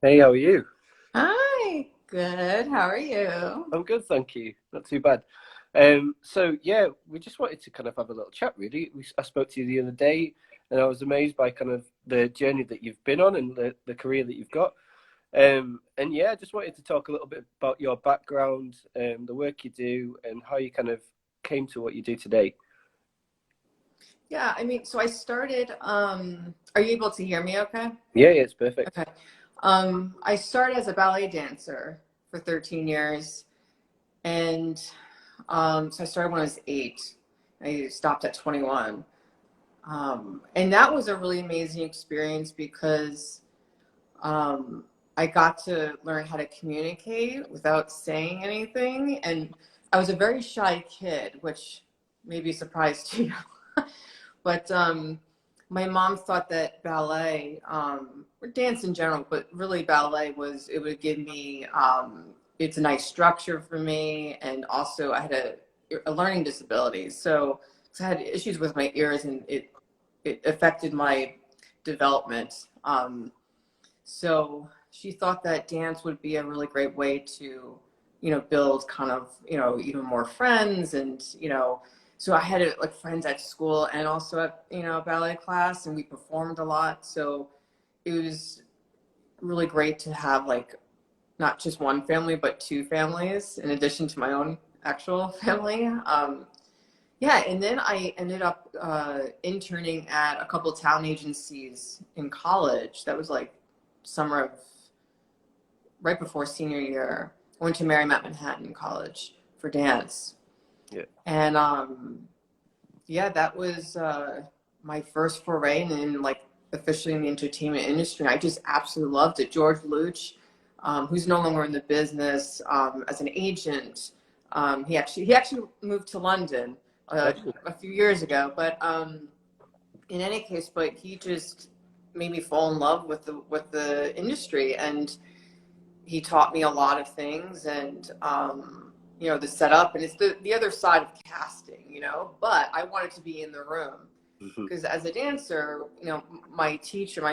Hey, how are you? Hi, good. How are you? I'm good, thank you. Not too bad. So yeah, we just wanted to kind of have a little chat, really. I spoke to you the other day, and I was amazed by kind of the journey that you've been on and the career that you've got. And yeah, I just wanted to talk a little bit about your background, the work you do, and how you kind of came to what you do today. Yeah, so I started, are you able to hear me okay? Yeah, yeah, it's perfect. Okay. I started as a ballet dancer for 13 years, and so I started when I was 8. I stopped at 21. And that was a really amazing experience because um, I got to learn how to communicate without saying anything. And I was a very shy kid, which may be a surprise to you. But my mom thought that ballet, or dance in general, but really ballet it would give me, it's a nice structure for me. And also, I had a learning disability. So I had issues with my ears, and it affected my development. So she thought that dance would be a really great way to, build kind of, even more friends and, so I had like friends at school and also at, ballet class, and we performed a lot. So it was really great to have like not just one family, but two families in addition to my own actual family. Yeah, and then I ended up interning at a couple of town agencies in college. That was like summer of right before senior year. I went to Marymount Manhattan College for dance, Yeah. and yeah, that was my first foray in like officially in the entertainment industry. I just absolutely loved it. George Luch, who's no longer in the business as an agent, he actually moved to London Okay. a few years ago, but in any case, but he just made me fall in love with the industry, and he taught me a lot of things, and the setup, and it's the other side of casting, but I wanted to be in the room Mhm. because as a dancer, my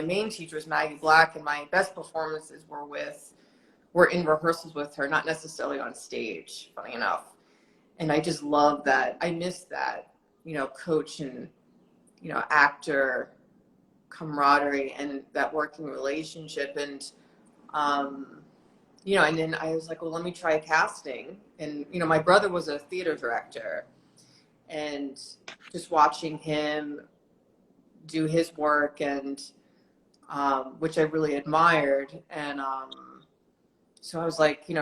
main teacher was Maggie Black, and my best performances were in rehearsals with her, not necessarily on stage, funny enough. And I just love that. I miss that, coach and, actor camaraderie and that working relationship. And um, and then I was like, well, let me try casting. And, my brother was a theater director, and just watching him do his work, and which I really admired. And so I was like, I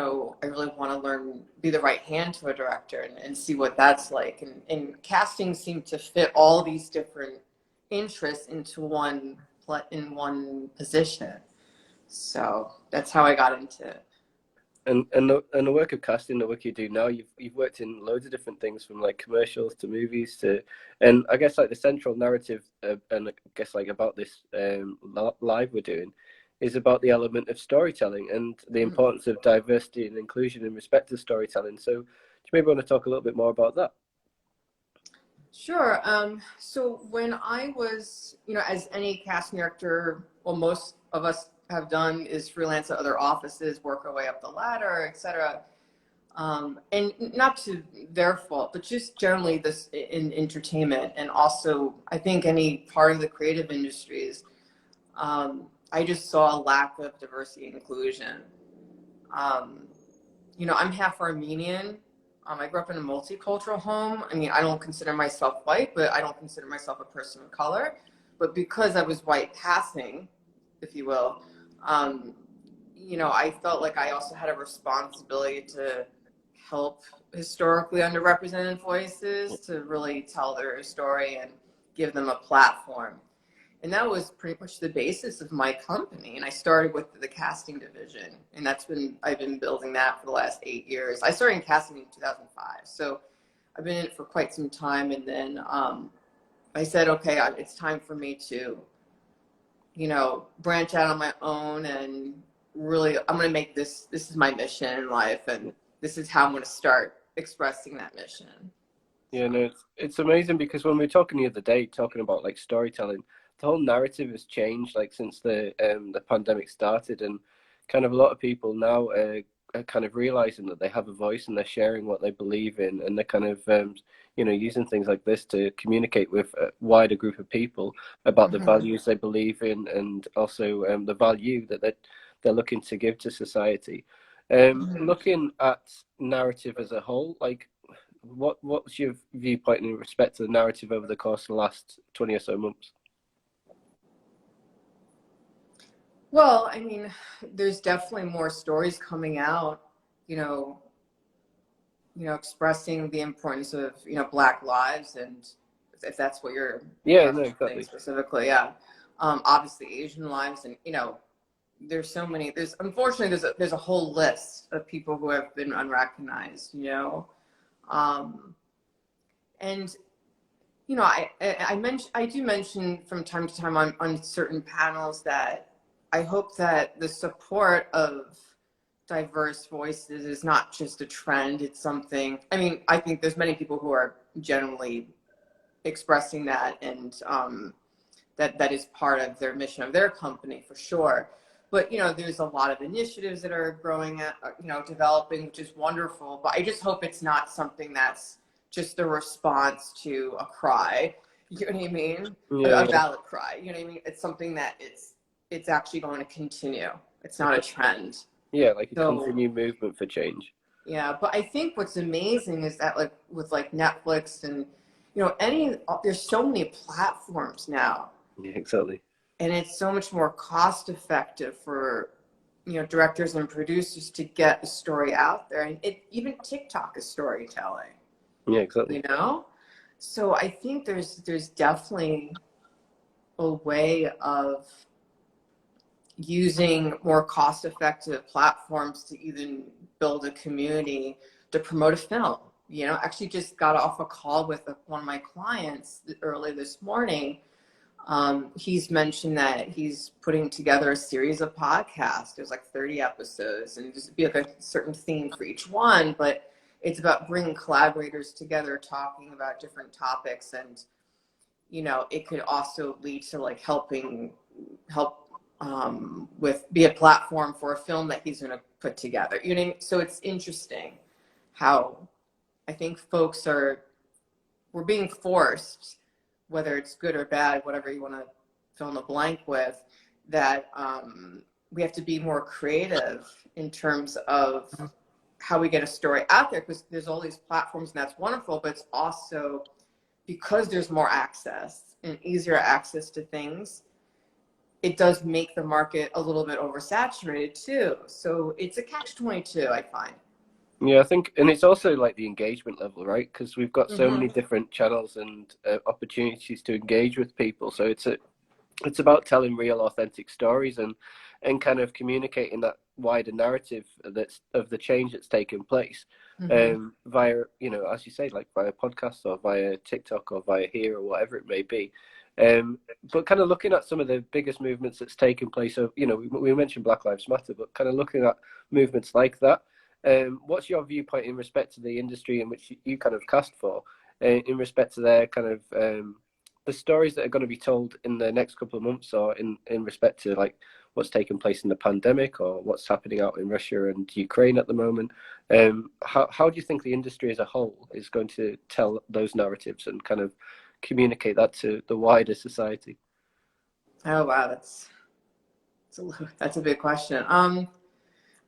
really want to learn, be the right hand to a director, and see what that's like. And casting seemed to fit all these different interests into in one position. So that's how I got into it. And the work of casting, the work you do now, you've worked in loads of different things from like commercials to movies to, and I guess like the central narrative, and I guess like about this live we're doing, is about the element of storytelling and the Mhm. importance of diversity and inclusion in respect to storytelling. So, do you maybe want to talk a little bit more about that? Sure. So when I was, as any casting director, well, most of us have done is freelance at other offices, work our way up the ladder, etc. And not to their fault, but just generally this in entertainment, and also I think any part of the creative industries, I just saw a lack of diversity and inclusion. Um, I'm half Armenian. I grew up in a multicultural home. I mean, I don't consider myself white, but I don't consider myself a person of color. But because I was white passing, if you will, um, I felt like I also had a responsibility to help historically underrepresented voices to really tell their story and give them a platform. And that was pretty much the basis of my company. And I started with the casting division, and I've been building that for the last 8 years. I started in casting in 2005, so I've been in it for quite some time. And then I said, okay, it's time for me to, branch out on my own, and really, I'm going to make this is my mission in life, and this is how I'm going to start expressing that mission. Yeah, So. no, it's amazing because when we were talking the other day, talking about like storytelling, the whole narrative has changed like since the pandemic started, and kind of a lot of people now are kind of realizing that they have a voice and they're sharing what they believe in, and they're kind of using things like this to communicate with a wider group of people about the values they believe in, and also the value that they're looking to give to society. Looking at narrative as a whole, like what's your viewpoint in respect to the narrative over the course of the last 20 or so months? Well, I mean, there's definitely more stories coming out, you know, expressing the importance of, Black lives, and if that's what you're Exactly. specifically, yeah. Obviously Asian lives, and, there's so many, unfortunately, there's a whole list of people who have been unrecognized, and, I do mention from time to time on certain panels that I hope that the support of diverse voices is not just a trend. It's something, I mean, I think there's many people who are generally expressing that, and that is part of their mission of their company for sure. But, there's a lot of initiatives that are growing, developing, which is wonderful. But I just hope it's not something that's just a response to a cry. You know what I mean? A valid cry. You know what I mean? It's something that it's actually going to continue. It's not a trend. Yeah, like a continued movement for change. Yeah, but I think what's amazing is that, like, with like Netflix and there's so many platforms now. Yeah, exactly. And it's so much more cost effective for directors and producers to get a story out there, and even TikTok is storytelling. Yeah, exactly. So I think there's definitely a way of using more cost-effective platforms to even build a community to promote a film. Actually just got off a call with one of my clients early this morning. He's mentioned that he's putting together a series of podcasts. There's like 30 episodes, and just be like a certain theme for each one, but it's about bringing collaborators together, talking about different topics, and it could also lead to like help be a platform for a film that he's going to put together. So it's interesting how I think folks we're being forced, whether it's good or bad, whatever you want to fill in the blank with, that we have to be more creative in terms of how we get a story out there, because there's all these platforms, and that's wonderful, but it's also because there's more access and easier access to things, it does make the market a little bit oversaturated too. So it's a catch-22, I find. Yeah, I think, and it's also like the engagement level, right? Because we've got so many different channels and opportunities to engage with people. So it's about telling real, authentic stories, and kind of communicating that wider narrative that's of the change that's taken place via, as you say, like via podcasts or via TikTok or via here or whatever it may be. But kind of looking at some of the biggest movements that's taken place of, we mentioned Black Lives Matter, but kind of looking at movements like that. What's your viewpoint in respect to the industry in which you kind of cast for, in respect to their kind of the stories that are going to be told in the next couple of months, or in respect to like what's taking place in the pandemic or what's happening out in Russia and Ukraine at the moment? How do you think the industry as a whole is going to tell those narratives and kind of communicate that to the wider society? Oh wow, that's a big question.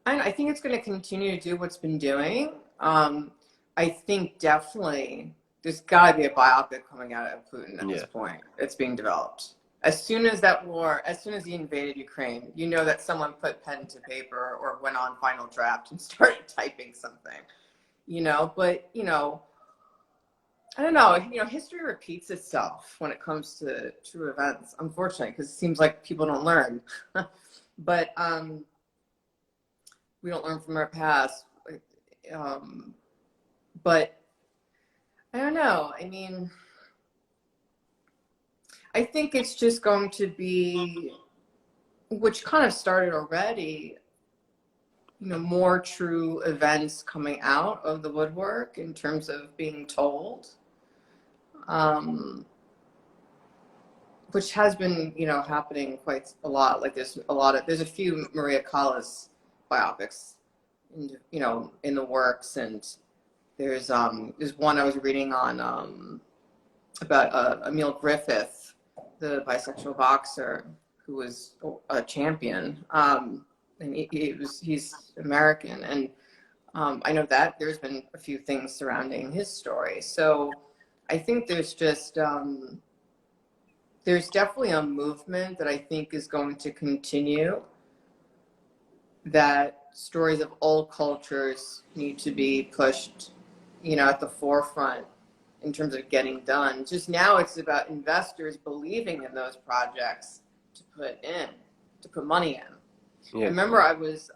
I think it's going to continue to do what's been doing. I think definitely there's got to be a biopic coming out of Putin at this point. It's being developed. As soon as he invaded Ukraine, that someone put pen to paper or went on Final Draft and started typing something, but, I don't know, history repeats itself when it comes to true events, unfortunately, because it seems like people don't learn. But, we don't learn from our past. But I don't know. I mean, I think it's just going to be, which kind of started already, more true events coming out of the woodwork in terms of being told. which has been, happening quite a lot. Like there's a few Maria Callas biopics, in the works, and there's one I was reading on about Emil Griffith, the bisexual boxer who was a champion, and he's American, and I know that there's been a few things surrounding his story. So I think there's just there's definitely a movement that I think is going to continue, that stories of all cultures need to be pushed, at the forefront in terms of getting done. Just now it's about investors believing in those projects to put money in. Yeah. I remember I was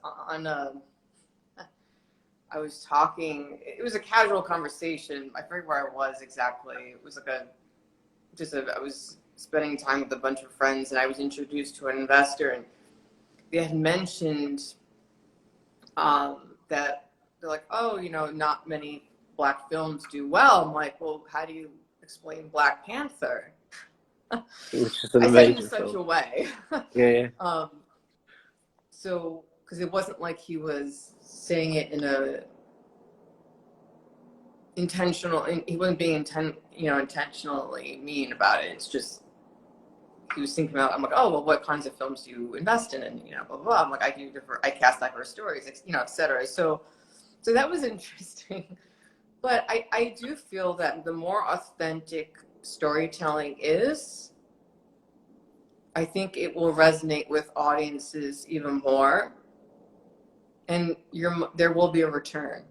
talking, it was a casual conversation. I forget where I was exactly. It was like I was spending time with a bunch of friends, and I was introduced to an investor, and they had mentioned that they're like, oh, not many Black films do well. I'm like, well, how do you explain Black Panther? Which is an I said it in amazing such film. a way. Yeah. So, because it wasn't like he was saying it in a intentional, he wasn't being intentionally mean about it. It's just, he was thinking about, I'm like, oh, well, what kinds of films do you invest in? And, blah, blah, blah. I'm like, I cast diverse stories, et cetera. So that was interesting. But I do feel that the more authentic storytelling is, I think it will resonate with audiences even more. And there will be a return.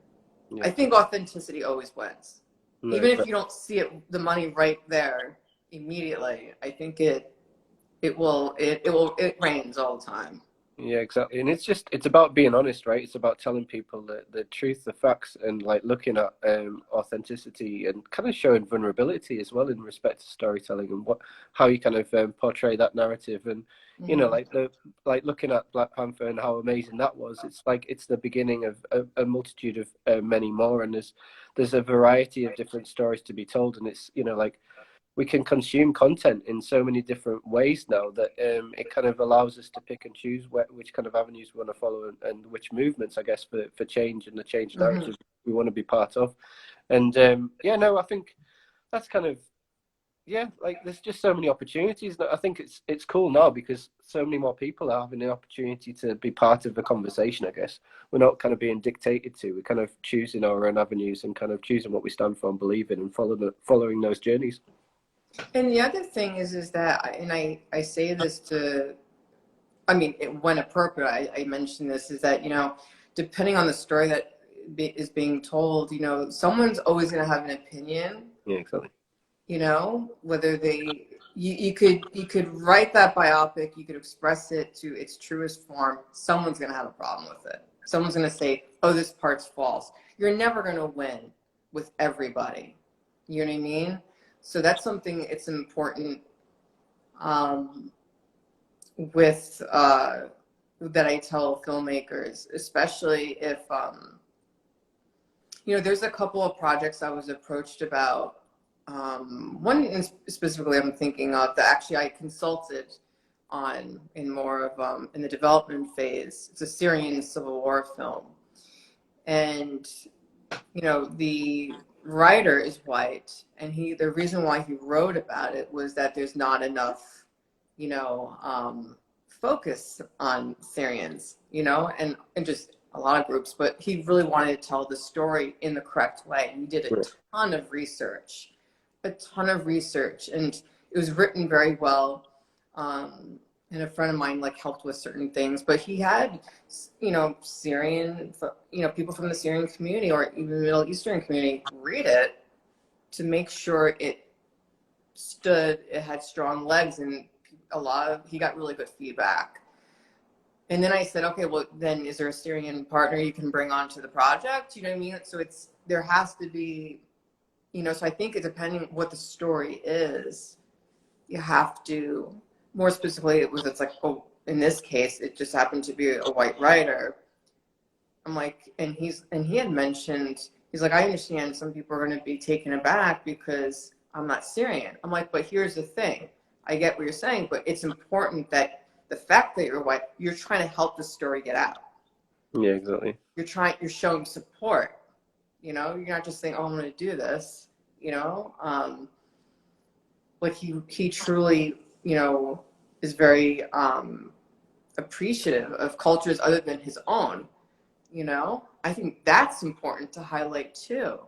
Yeah. I think authenticity always wins. No, Even if you don't see the money right there immediately, I think it rains all the time. Yeah, exactly. And it's about being honest, right? It's about telling people the truth, the facts, and like looking at authenticity and kind of showing vulnerability as well in respect to storytelling and how you kind of portray that narrative. And like looking at Black Panther and how amazing that was. It's like it's the beginning of a multitude of many more, and there's a variety of different stories to be told, and it's like we can consume content in so many different ways now that it kind of allows us to pick and choose which kind of avenues we want to follow and which movements, I guess, for change and the change narrative we want to be part of. And I think that's kind of, like there's just so many opportunities that I think it's cool now because so many more people are having the opportunity to be part of the conversation, I guess. We're not kind of being dictated to, we're kind of choosing our own avenues and kind of choosing what we stand for and believe in and following those journeys. And the other thing is that, and I say this when appropriate, I mention this, is that, depending on the story that is being told, someone's always going to have an opinion. Yeah, exactly. Whether you could write that biopic, you could express it to its truest form. Someone's going to have a problem with it. Someone's going to say, oh, this part's false. You're never going to win with everybody. You know what I mean? So that's something, it's important with that I tell filmmakers, especially if there's a couple of projects I was approached about. One specifically I'm thinking of that actually I consulted on in more of in the development phase. It's a Syrian civil war film, and the writer is white, and the reason why he wrote about it was that there's not enough focus on Syrians, and just a lot of groups, but he really wanted to tell the story in the correct way. He did a ton of research, and it was written very well. And a friend of mine helped with certain things, but he had, Syrian, people from the Syrian community or even the Middle Eastern community read it to make sure it had strong legs, and he got really good feedback. And then I said, okay, well then is there a Syrian partner you can bring onto the project? You know what I mean? So there has to be, so I think depending what the story is, you have to, more specifically, in this case, it just happened to be a white writer. I'm like, and he had mentioned, he's like, I understand some people are going to be taken aback because I'm not Syrian. I'm like, but here's the thing. I get what you're saying, but it's important that the fact that you're white, you're trying to help the story get out. Yeah, exactly. You're showing support. You know, you're not just saying, "Oh, I'm going to do this." You know, like he truly, you know, is very appreciative of cultures other than his own. You know, I think that's important to highlight too.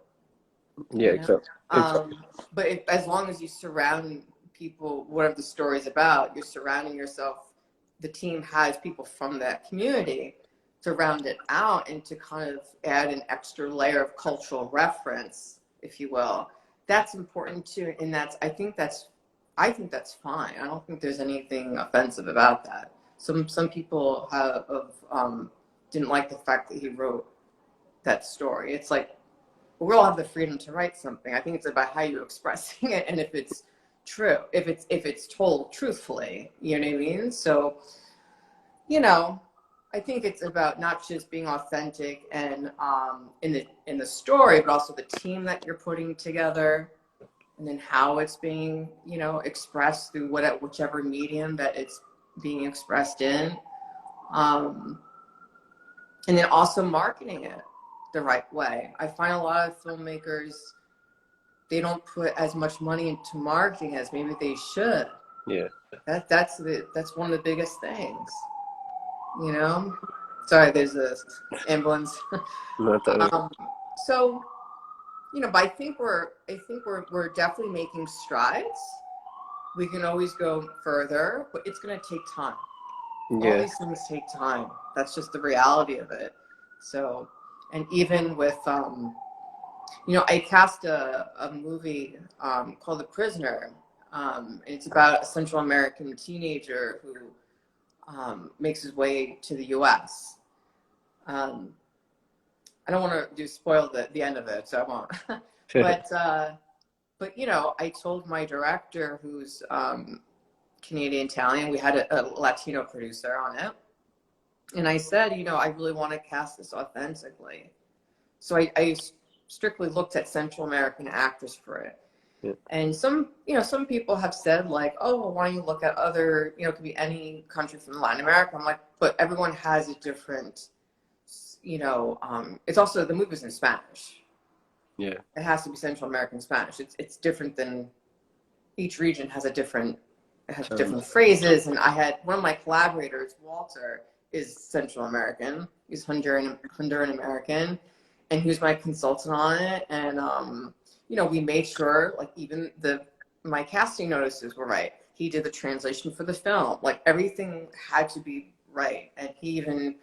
Yeah, You know? exactly. But as long as you surround people, whatever the story is about, you're surrounding yourself. The team has people from that community to round it out and to kind of add an extra layer of cultural reference, if you will. That's important too, and I think that's fine. I don't think there's anything offensive about that. Some people didn't like the fact that he wrote that story. It's like, we all have the freedom to write something. I think it's about how you're expressing it and if it's true, if it's told truthfully. You know what I mean? So, you know, I think it's about not just being authentic and in the story, but also the team that you're putting together, and then how it's being, you know, expressed through whichever medium that it's being expressed in, and then also marketing it the right way. I find a lot of filmmakers, they don't put as much money into marketing as maybe they should. Yeah. That's one of the biggest things. You know. Sorry, there's a ambulance. So, you know, but I think we're definitely making strides. We can always go further, but it's going to take time. Yeah. All these things take time. That's just the reality of it. So, and even with you know, I cast a movie called The Prisoner. It's about a Central American teenager who makes his way to the U.S. I don't want to spoil the end of it, so I won't. But you know, I told my director, who's Canadian Italian, we had a Latino producer on it, and I said, you know, I really want to cast this authentically. So I strictly looked at Central American actors for it. Yeah. And some people have said like, oh, well, why don't you look at other, you know, it could be any country from Latin America. I'm like, but everyone has a different, you know, it's also, the movie's in Spanish. Yeah. It has to be Central American Spanish. It's different than, each region has different phrases. And I had one of my collaborators, Walter, is Central American. He's Honduran American, and he was my consultant on it. And you know, we made sure, like, even my casting notices were right. He did the translation for the film. Like, everything had to be right. And he even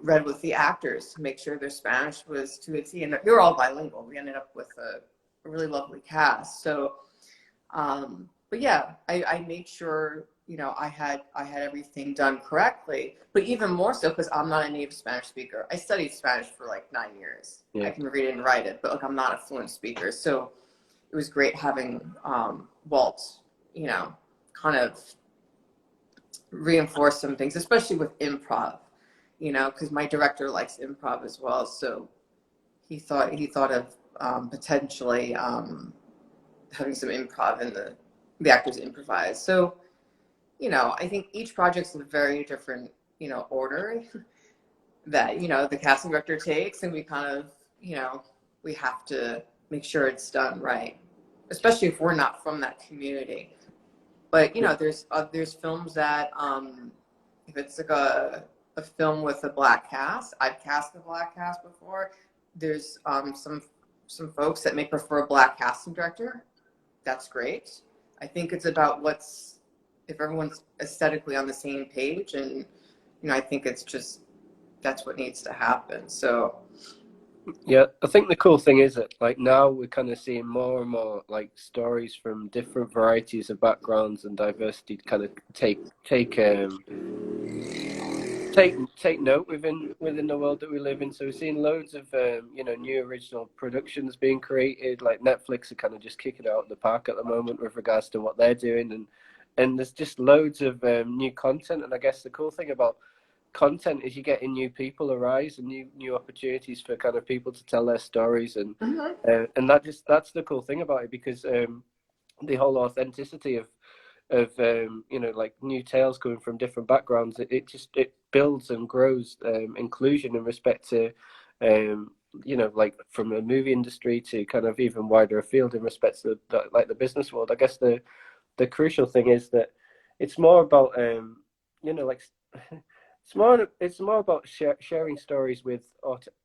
read with the actors to make sure their Spanish was to a T. And they were all bilingual. We ended up with a really lovely cast. So, but yeah, I made sure, you know, I had everything done correctly. But even more so because I'm not a native Spanish speaker. I studied Spanish for like 9 years. Yeah. I can read it and write it, but like, I'm not a fluent speaker. So it was great having Walt, you know, kind of reinforce some things, especially with improv, you know, because my director likes improv as well. So he thought of potentially having some improv in the actors improvise. So, you know, I think each project's a very different, you know, order that, you know, the casting director takes, and we kind of, you know, we have to make sure it's done right, especially if we're not from that community. But, you know, there's films that, if it's like a film with a black cast, I've cast a black cast before. There's some folks that may prefer a black casting director. That's great. I think it's about if everyone's aesthetically on the same page, and, you know, I think it's just, that's what needs to happen. So yeah, I think the cool thing is that, like, now we're kind of seeing more and more like stories from different varieties of backgrounds and diversity to kind of take note within the world that we live in. So we're seeing loads of you know, new original productions being created. Like, Netflix are kind of just kicking it out of the park at the moment with regards to what they're doing, and there's just loads of new content. And I guess the cool thing about content is you're getting new people arise and new opportunities for kind of people to tell their stories, and and that's the cool thing about it, because the whole authenticity of you know, like new tales coming from different backgrounds. It builds and grows inclusion in respect to you know, like from the movie industry to kind of even wider afield in respect to like the business world. I guess the crucial thing is that it's more about you know, like it's more about sharing stories with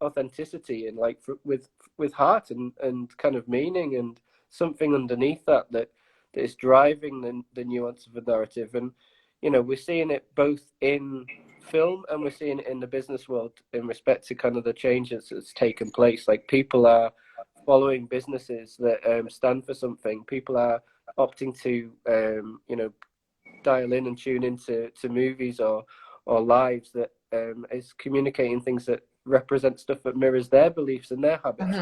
authenticity and like with heart and kind of meaning and something underneath that is driving the nuance of a narrative. And you know, we're seeing it both in film and we're seeing it in the business world in respect to kind of the changes that's taken place. Like people are following businesses that stand for something. People are opting to you know, dial in and tune into movies or lives that is communicating things that represent stuff that mirrors their beliefs and their habits.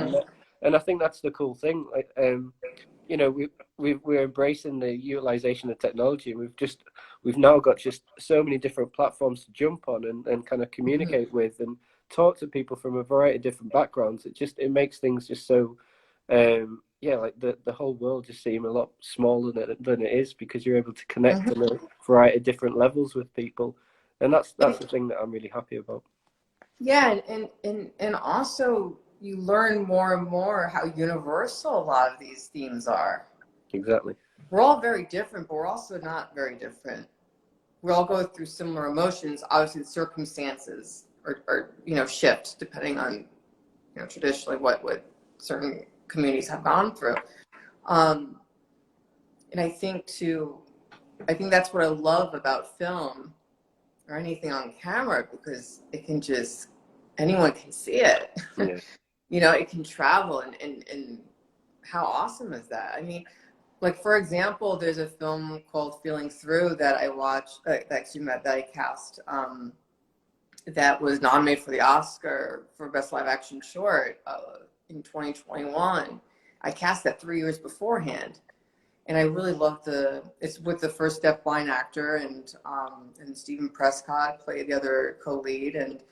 And I think that's the cool thing. Like you know, we're embracing the utilization of technology, and we've now got just so many different platforms to jump on and kind of communicate with and talk to people from a variety of different backgrounds. It makes things just so yeah, like the whole world just seem a lot smaller than it is, because you're able to connect on a variety of different levels with people, and that's the thing that I'm really happy about. Yeah, and also you learn more and more how universal a lot of these themes are. Exactly. We're all very different, but we're also not very different. We all go through similar emotions. Obviously, the circumstances are you know, shift depending on, you know, traditionally what certain communities have gone through. And I think that's what I love about film or anything on camera, because it can just, anyone can see it. Yeah. You know, it can travel, and how awesome is that? I mean, like, for example, there's a film called Feeling Through that I watched, that I cast, that was nominated for the Oscar for Best Live Action Short in 2021. I cast that 3 years beforehand. And I really loved it's with the first deafblind actor, and Stephen Prescott played the other co-lead, and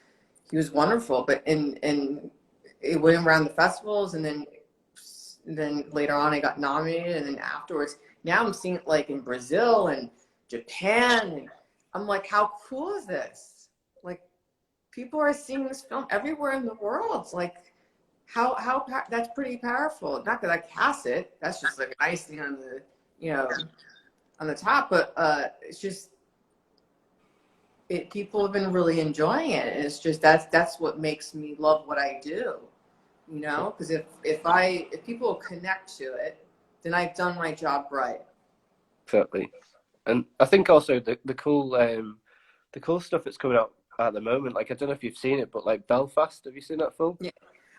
he was wonderful. But and it went around the festivals, and then later on I got nominated, and then afterwards, now I'm seeing it like in Brazil and Japan, and I'm like, how cool is this? Like, people are seeing this film everywhere in the world. It's like, how that's pretty powerful. Not that I cast it, that's just like icing on the, you know, on the top, but it's just, people have been really enjoying it, and it's just that's what makes me love what I do, you know, because if people connect to it, then I've done my job right. Exactly. And I think also the cool stuff that's coming out at the moment, like I don't know if you've seen it, but like Belfast, have you seen that film? Yeah.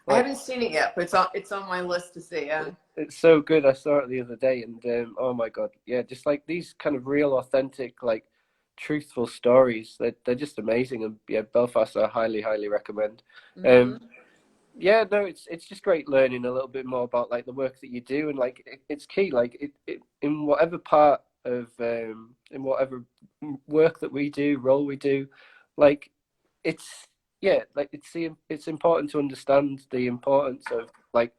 Like, I haven't seen it yet, but it's on my list to see. Yeah, it's so good. I saw it the other day, and oh my god, yeah, just like these kind of real, authentic, like truthful stories. They're just amazing, and yeah, Belfast I highly recommend. Yeah, no, it's just great learning a little bit more about like the work that you do, and like it's key, like it in whatever part of in whatever work that we do, role we do, like it's yeah, like it's important to understand the importance of like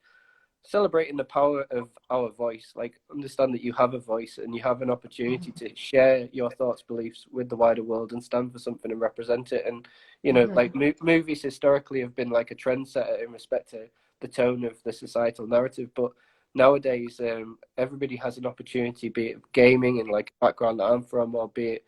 celebrating the power of our voice. Like understand that you have a voice and you have an opportunity to share your thoughts, beliefs with the wider world and stand for something and represent it. And you know, like movies historically have been like a trendsetter in respect to the tone of the societal narrative, but nowadays everybody has an opportunity, be it gaming and like background that I'm from, or be it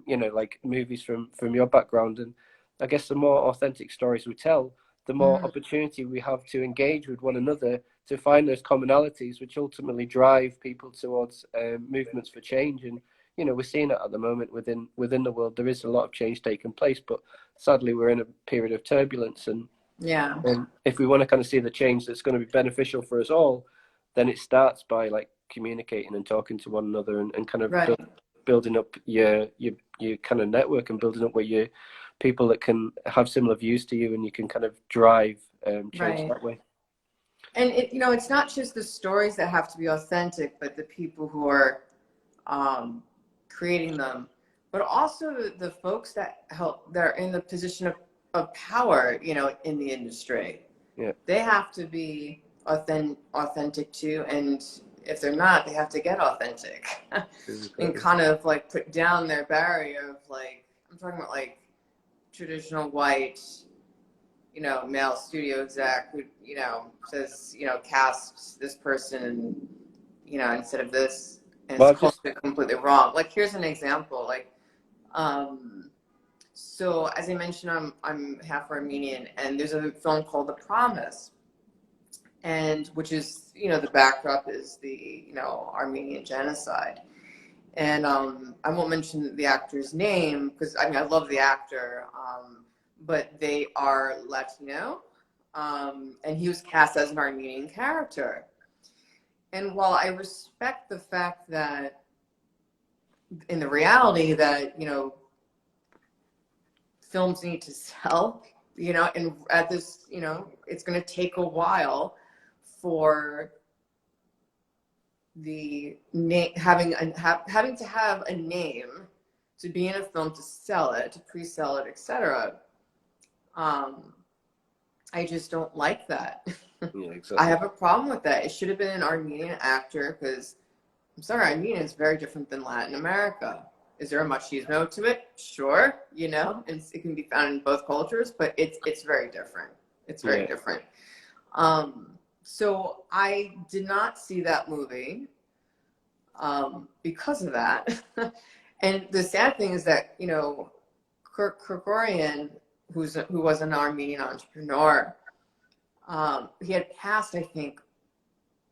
you know, like movies from your background. And I guess the more authentic stories we tell, the more opportunity we have to engage with one another, to find those commonalities, which ultimately drive people towards movements for change. And you know, we're seeing it at the moment within the world. There is a lot of change taking place, but sadly, we're in a period of turbulence. And yeah. If we want to kind of see the change that's going to be beneficial for us all, then it starts by like communicating and talking to one another, and kind of building up your kind of network, and building up where you people that can have similar views to you, and you can kind of drive change that way. And you know, it's not just the stories that have to be authentic, but the people who are creating them, but also the folks that are in the position of power, you know, in the industry. Yeah, they have to be authentic too, and if they're not, they have to get authentic and kind of like put down their barrier of like, I'm talking about like traditional white, you know, male studio exec who, you know, says, you know, cast this person, you know, instead of this, and Well, it's completely wrong. Like, here's an example. Like, so as I mentioned, I'm half Armenian, and there's a film called The Promise, and which is, you know, the backdrop is the, you know, Armenian genocide. And I won't mention the actor's name because I mean I love the actor, but they are Latino, and he was cast as an Armenian character. And while I respect the fact that in the reality that, you know, films need to sell, you know, and at this, you know, it's going to take a while for the name having to have a name to be in a film, to sell it, to pre-sell it, etc. I just don't like that. yeah, exactly. I have a problem with that. It should have been an Armenian actor because, I'm sorry, Armenian is very different than Latin America. Is there a machismo to it? Sure, you know, it can be found in both cultures, but it's very different. It's very different. So I did not see that movie because of that. And the sad thing is that, you know, Krikorian, who was an Armenian entrepreneur, he had passed, I think,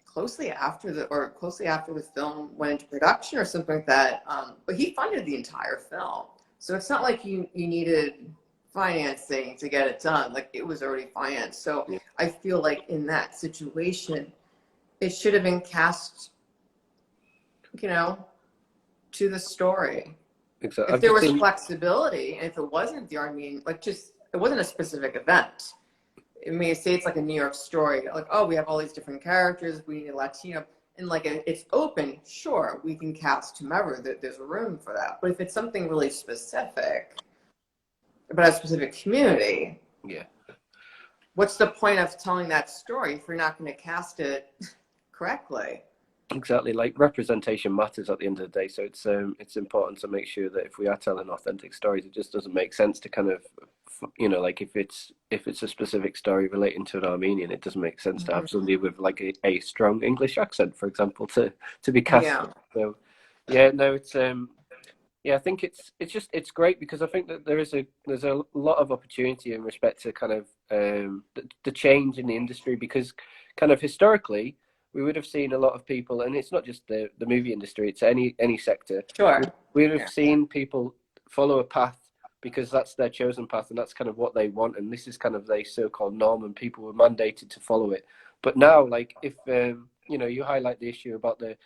closely after the film went into production or something like that. But he funded the entire film. So it's not like you needed financing to get it done. Like, it was already financed. So I feel like in that situation, it should have been cast, you know, to the story. Exactly. If there was flexibility, and if it wasn't the Armenian, like, just, it wasn't a specific event. I mean, say it's like a New York story, like, oh, we have all these different characters, we need a Latino, and like it's open, sure, we can cast whomever, there's a room for that. But if it's something really specific about a specific community, what's the point of telling that story if you're not going to cast it correctly? Exactly, like representation matters at the end of the day. So it's important to make sure that if we are telling authentic stories, it just doesn't make sense to kind of, you know, like if it's a specific story relating to an Armenian, it doesn't make sense to have somebody with like a strong English accent, for example, to be cast. So no, it's I think it's great because I think that there's a lot of opportunity in respect to kind of the change in the industry, because kind of historically we would have seen a lot of people, and it's not just the movie industry, it's any sector. Sure. We would have seen people follow a path because that's their chosen path and that's kind of what they want, and this is kind of their so-called norm, and people were mandated to follow it. But now, like, if you know, you highlight the issue about it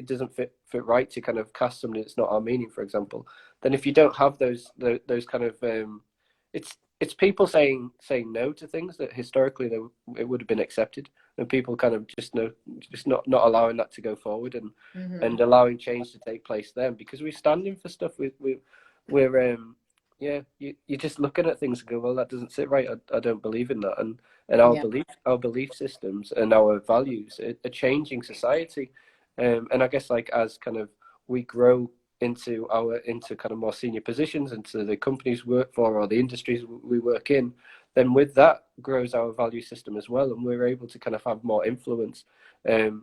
doesn't fit right to kind of cast somebody that's not Armenian, for example, then if you don't have those kind of it's people saying no to things that historically it would have been accepted, and people kind of just not allowing that to go forward, and allowing change to take place then, because we're standing for stuff we're you're just looking at things and go, well, that doesn't sit right. I don't believe in that, and our belief systems and our values are changing society, and I guess, like, as kind of we grow into kind of more senior positions, into the companies we work for or the industries we work in, then with that grows our value system as well, and we're able to kind of have more influence. And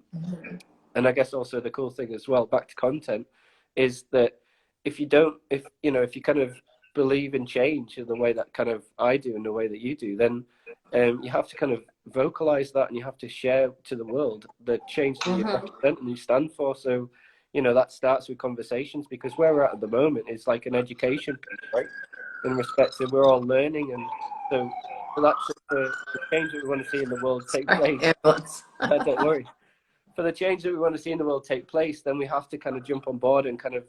I guess also the cool thing as well, back to content, is that if you kind of believe in change in the way that kind of I do and the way that you do, then you have to kind of vocalize that, and you have to share to the world the change that you represent and you stand for. So, you know, that starts with conversations, because where we're at the moment is like an education piece, right? In respect to, we're all learning, and so that's the change that we want to see in the world take place. Don't worry. For the change that we want to see in the world take place, then we have to kind of jump on board and kind of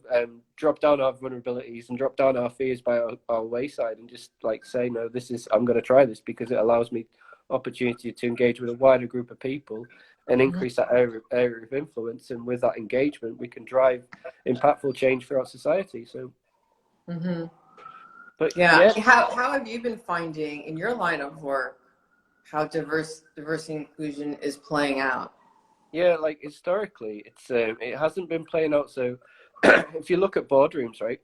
drop down our vulnerabilities and drop down our fears by our wayside, and just like say, no, I'm going to try this because it allows me opportunity to engage with a wider group of people and increase that area of influence. And with that engagement, we can drive impactful change throughout society. So, but how have you been finding in your line of work how diversity inclusion is playing out? Yeah, like historically, it hasn't been playing out. So if you look at boardrooms, right,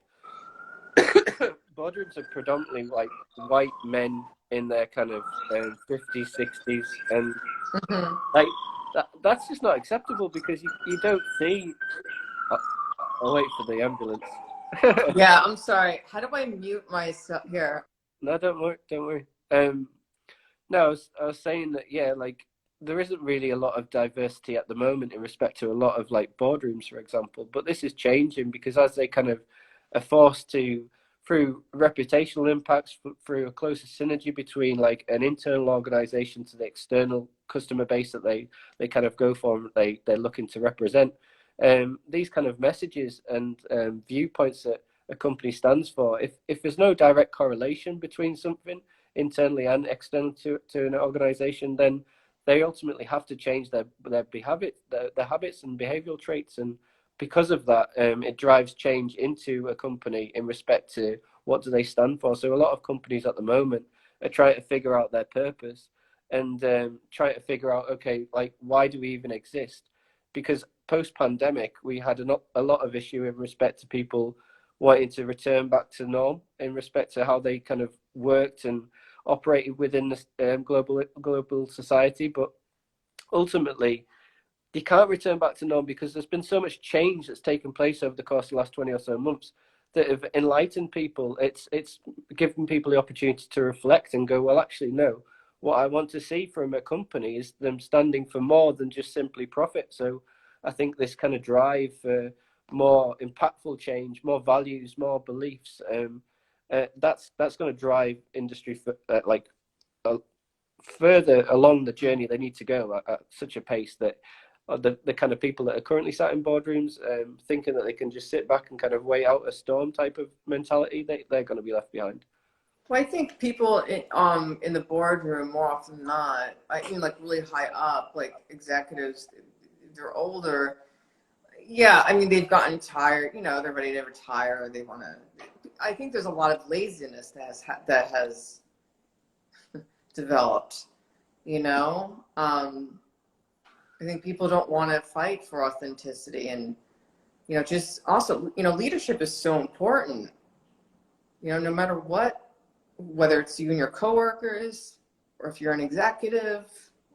boardrooms are predominantly like white men in their kind of 50s, 60s, and Hmm. like that's just not acceptable because you don't see. I'll wait for the ambulance. Yeah, I'm sorry. How do I mute myself here? No, don't worry, don't worry. No, I was saying that yeah, like there isn't really a lot of diversity at the moment in respect to a lot of like boardrooms, for example. But this is changing because as they kind of are forced to, through reputational impacts, through a closer synergy between like an internal organization to the external customer base that they kind of go for, and they're looking to represent. These kind of messages and viewpoints that a company stands for, if there's no direct correlation between something internally and external to an organization, then they ultimately have to change their habits and behavioral traits. And because of that, it drives change into a company in respect to what do they stand for. So a lot of companies at the moment are trying to figure out their purpose and trying to figure out, okay, like why do we even exist? Because post-pandemic, we had a lot of issue in respect to people wanting to return back to norm in respect to how they kind of worked and operated within the global society. But ultimately, you can't return back to norm because there's been so much change that's taken place over the course of the last 20 or so months that have enlightened people. It's given people the opportunity to reflect and go, well, actually, no. What I want to see from a company is them standing for more than just simply profit. So I think this kind of drive for more impactful change, more values, more beliefs, that's going to drive industry for, uh, further along the journey they need to go at such a pace that the kind of people that are currently sat in boardrooms thinking that they can just sit back and kind of wait out a storm type of mentality, they're going to be left behind. Well, I think people in the boardroom more often than not, I mean, like really high up, like executives, they're older. Yeah, I mean, they've gotten tired. You know, they're ready to retire. They want to. I think there's a lot of laziness that has developed. You know, I think people don't want to fight for authenticity, and just also, leadership is so important. No matter what, whether it's you and your coworkers, or if you're an executive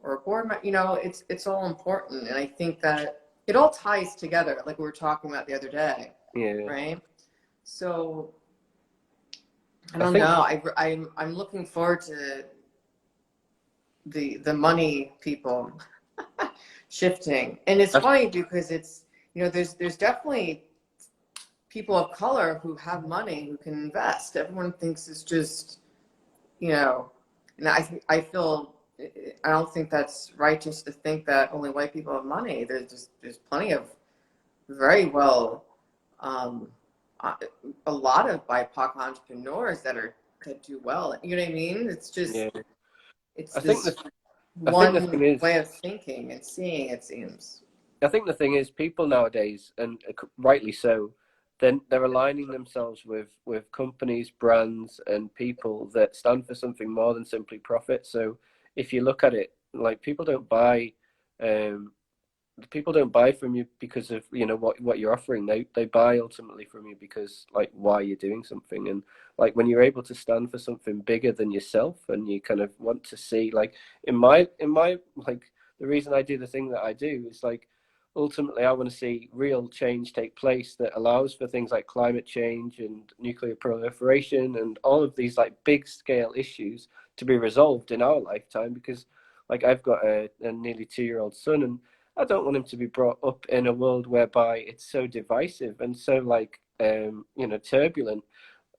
or a board member, it's all important. And I think that it all ties together, like we were talking about the other day, Yeah, right? So I I don't think know. I'm looking forward to the money people shifting, and it's I, funny because it's there's definitely people of color who have money who can invest. Everyone thinks it's just you know, and I feel I don't think that's righteous to think that only white people have money. There's plenty of very well, um, a a lot of BIPOC entrepreneurs that do well. You know what I mean? It's just yeah, it's I think this the I think the one thing is way of thinking and seeing, it seems. I think the thing is, people nowadays, and rightly so, then they're aligning themselves with companies, brands, and people that stand for something more than simply profit. So if you look at it, like um, people don't buy from you because of what you're offering. They buy ultimately from you because like why you're doing something. And like when you're able to stand for something bigger than yourself, and you kind of want to see, like in my like the reason I do the thing that I do is like ultimately I want to see real change take place that allows for things like climate change and nuclear proliferation and all of these like big scale issues to be resolved in our lifetime. Because like I've got a nearly 2-year-old son, and I don't want him to be brought up in a world whereby it's so divisive and so like turbulent.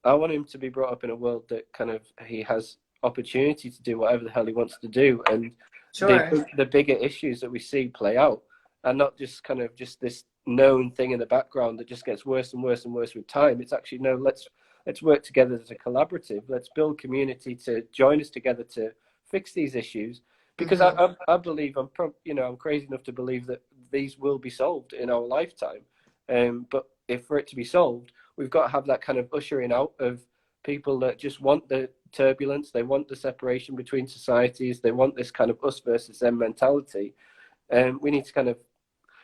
I want him to be brought up in a world that kind of he has opportunity to do whatever the hell he wants to do, and Sure. the bigger issues that we see play out, and not just kind of just this known thing in the background that just gets worse and worse and worse with time. It's actually no, let's work together as a collaborative. Let's build community to join us together to fix these issues. Because Hmm. I believe I'm crazy enough to believe that these will be solved in our lifetime. But if for it to be solved, we've got to have that kind of ushering out of people that just want the turbulence, they want the separation between societies, they want this kind of us versus them mentality. We need to kind of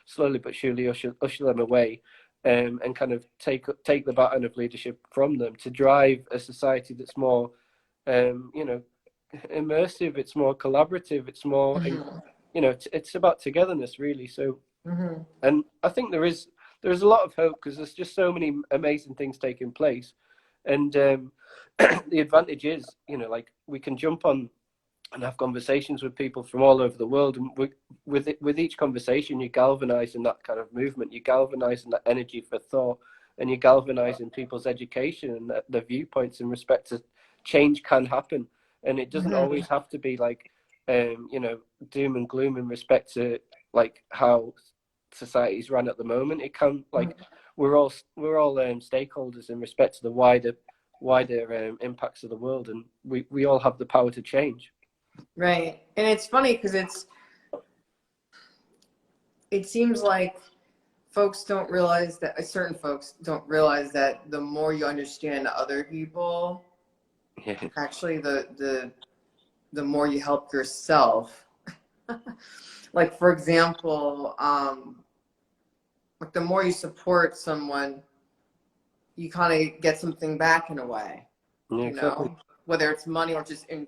slowly but surely usher them away, and kind of take the baton of leadership from them to drive a society that's more, immersive. It's more collaborative. It's more, it's about togetherness, really. So, and I think there is a lot of hope because there's just so many amazing things taking place, and the advantage is, like we can jump on and have conversations with people from all over the world, and with each conversation you're galvanizing that kind of movement, you're galvanizing that energy for thought, and you're galvanizing people's education and their viewpoints in respect to change can happen, and it doesn't always have to be like doom and gloom in respect to like how society's run at the moment. It can, like, we're all stakeholders in respect to the wider impacts of the world, and we all have the power to change. Right. And it's funny because it seems like folks don't realize that, certain folks don't realize that the more you understand other people, actually the more you help yourself. Like, for example, like the more you support someone, you kind of get something back in a way, Exactly. Whether it's money or just in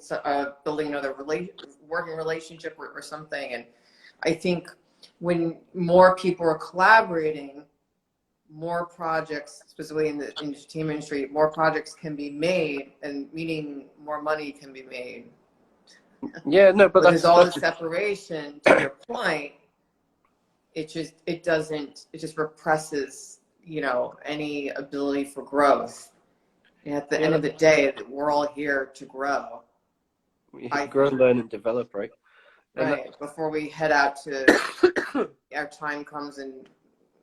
building another working relationship or something. And I think when more people are collaborating, more projects, specifically in the entertainment industry, more projects can be made, and meaning more money can be made. Yeah, no, but there's all the separation. To your point, it just represses, any ability for growth. And at the end of the day, we're all here to grow. Grow, learn, and develop, right? Right. Before we head out to our time comes and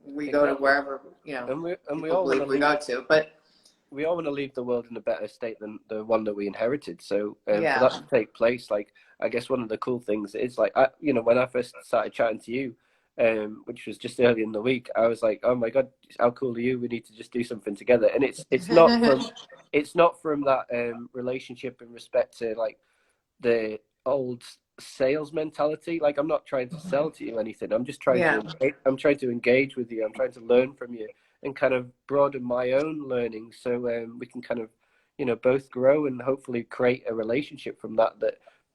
we go to wherever, and we all believe we go to. But we all want to leave the world in a better state than the one that we inherited. So for that to take place, like, I guess one of the cool things is, like, when I first started chatting to you, which was just early in the week, I was like, oh my God, how cool are you? We need to just do something together. And it's not from that relationship in respect to like the old sales mentality. Like, I'm not trying to sell to you anything. I'm just trying to engage with you. I'm trying to learn from you and kind of broaden my own learning, so we can kind of both grow and hopefully create a relationship from that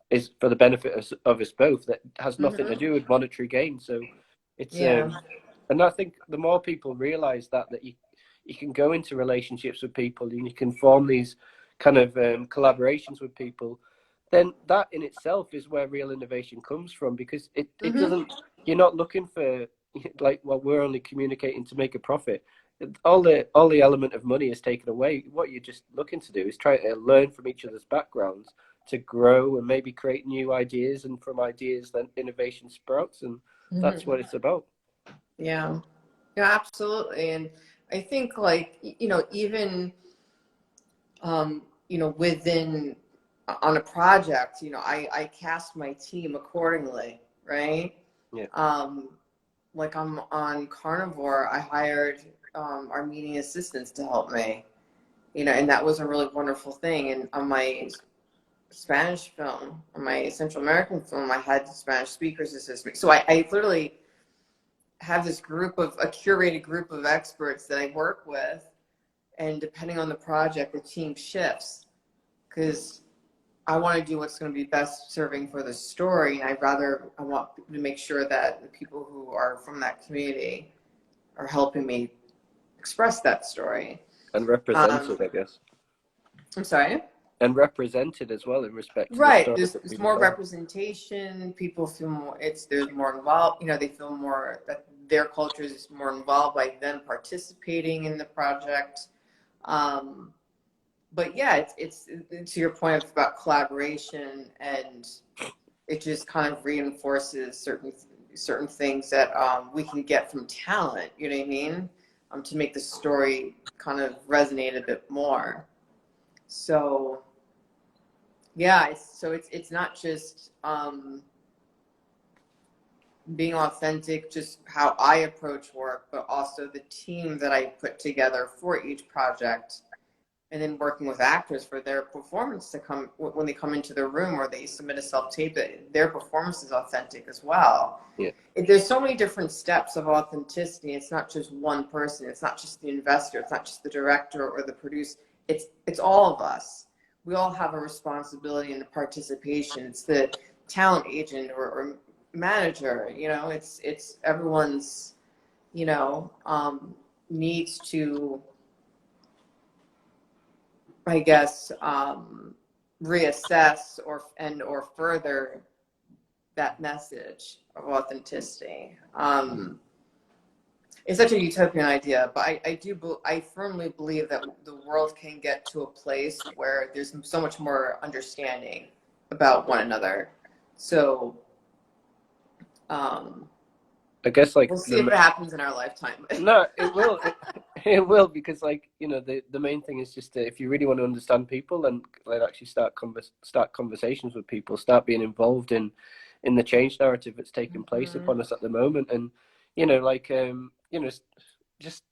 is for the benefit of us both, that has nothing to do with monetary gain. So it's and I think the more people realize that you can go into relationships with people and you can form these kind of collaborations with people, then that in itself is where real innovation comes from, because it doesn't, you're not looking for, like, well, we're only communicating to make a profit. All the element of money is taken away. What you're just looking to do is try to learn from each other's backgrounds to grow and maybe create new ideas, and from ideas then innovation sprouts, and that's what it's about. Yeah, absolutely. And I think, like, even within on a project, I cast my team accordingly, right? Like, I'm on Carnivore, I hired Armenian assistants to help me, and that was a really wonderful thing. And on my Spanish film, on my Central American film, I had Spanish speakers assist me. So I literally have this a curated group of experts that I work with, and depending on the project, the team shifts, because I want to do what's going to be best serving for the story. And I want to make sure that the people who are from that community are helping me express that story. And represented, I guess. I'm sorry? And represented as well in respect to right. The there's more representation. People feel more, there's more involved, they feel more that their culture is more involved by them participating in the project. But yeah, it's to your point about collaboration, and it just kind of reinforces certain things that we can get from talent, you know what I mean? To make the story kind of resonate a bit more. So yeah, it's not just being authentic, just how I approach work, but also the team that I put together for each project and then working with actors for their performance to come when they come into the room or they submit a self-tape, that their performance is authentic as well. Yeah. There's so many different steps of authenticity. It's not just one person. It's not just the investor. It's not just the director or the producer. It's all of us. We all have a responsibility and a participation. It's the talent agent or manager. You know, it's everyone's, you know, needs to, I guess, reassess or further that message of authenticity. It's such a utopian idea, but I firmly believe that the world can get to a place where there's so much more understanding about one another. So I guess like we'll see if it happens in our lifetime. No, it will. It will, because like, you know, the main thing is just if you really want to understand people and like actually start conversations with people, start being involved in the change narrative that's taking place upon us at the moment, and you know, like you know, just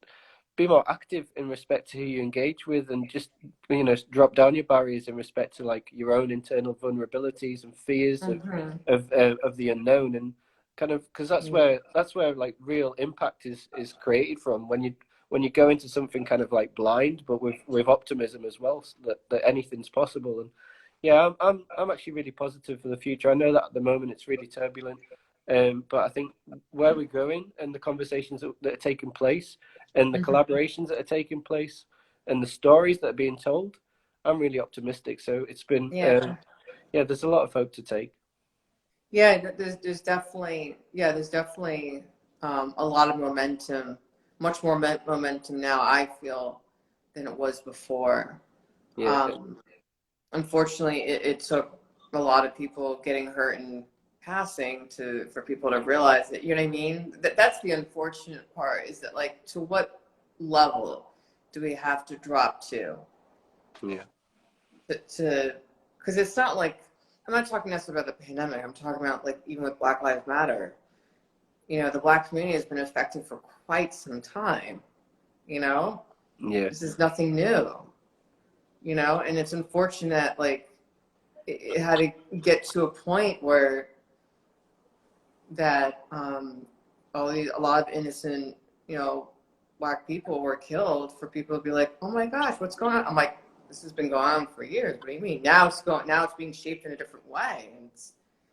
be more active in respect to who you engage with, and just, you know, drop down your barriers in respect to like your own internal vulnerabilities and fears of the unknown, and kind of, because that's where like real impact is created from, when you go into something kind of like blind, but with optimism as well, so that anything's possible. And yeah, I'm actually really positive for the future. I know that at the moment it's really turbulent, but I think where we're going and the conversations that are taking place and the collaborations that are taking place and the stories that are being told, I'm really optimistic. So it's been there's a lot of hope to take. Yeah, there's definitely a lot of momentum, much more momentum now, I feel, than it was before. Yeah. Unfortunately, it took a lot of people getting hurt and passing for people to realize that, you know what I mean? That's the unfortunate part, is that like, to what level do we have to drop to? Yeah. Because it's not like, I'm not talking necessarily about the pandemic. I'm talking about like even with Black Lives Matter. You know, the Black community has been affected for quite some time. You know, this is nothing new. You know, and it's unfortunate. Like, it had to get to a point where that a lot of innocent, you know, Black people were killed, for people to be like, oh my gosh, what's going on? I'm like, this has been going on for years. What do you mean? Now it's being shaped in a different way. And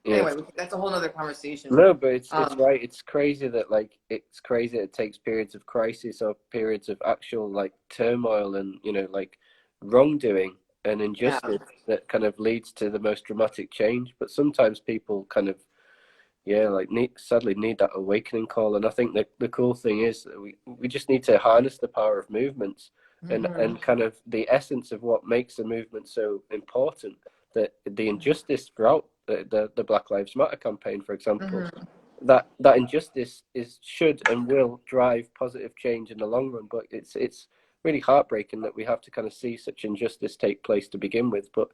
anyway, that's a whole other conversation. No, but it's right. It's crazy that it takes periods of crisis or periods of actual like turmoil and, you know, like wrongdoing and injustice that kind of leads to the most dramatic change. But sometimes people kind of sadly need that awakening call. And I think that the cool thing is that we just need to harness the power of movements and kind of the essence of what makes a movement so important. That the injustice throughout the Black Lives Matter campaign, for example, that injustice should and will drive positive change in the long run. But it's really heartbreaking that we have to kind of see such injustice take place to begin with. But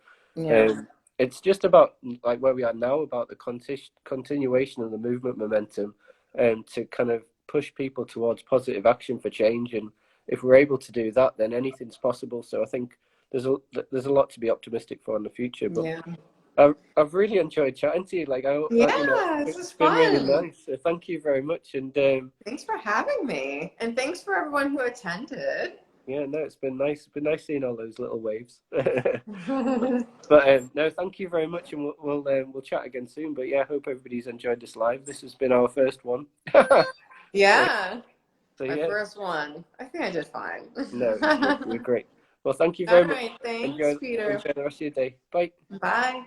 it's just about like where we are now, about the continuation of the movement momentum, to kind of push people towards positive action for change. And if we're able to do that, then anything's possible. So I think there's a lot to be optimistic for in the future. But I've really enjoyed chatting to you. Like, this is been fun. really nice. So thank you very much. And thanks for having me, and thanks for everyone who attended. Yeah, no, it's been nice. It's been nice seeing all those little waves. But no, thank you very much, and we'll chat again soon. But yeah, I hope everybody's enjoyed this live. This has been our first one. So my first one. I think I did fine. No, you're great. Well, thank you very much. Thanks, Peter. Enjoy the rest of your day. Bye. Bye.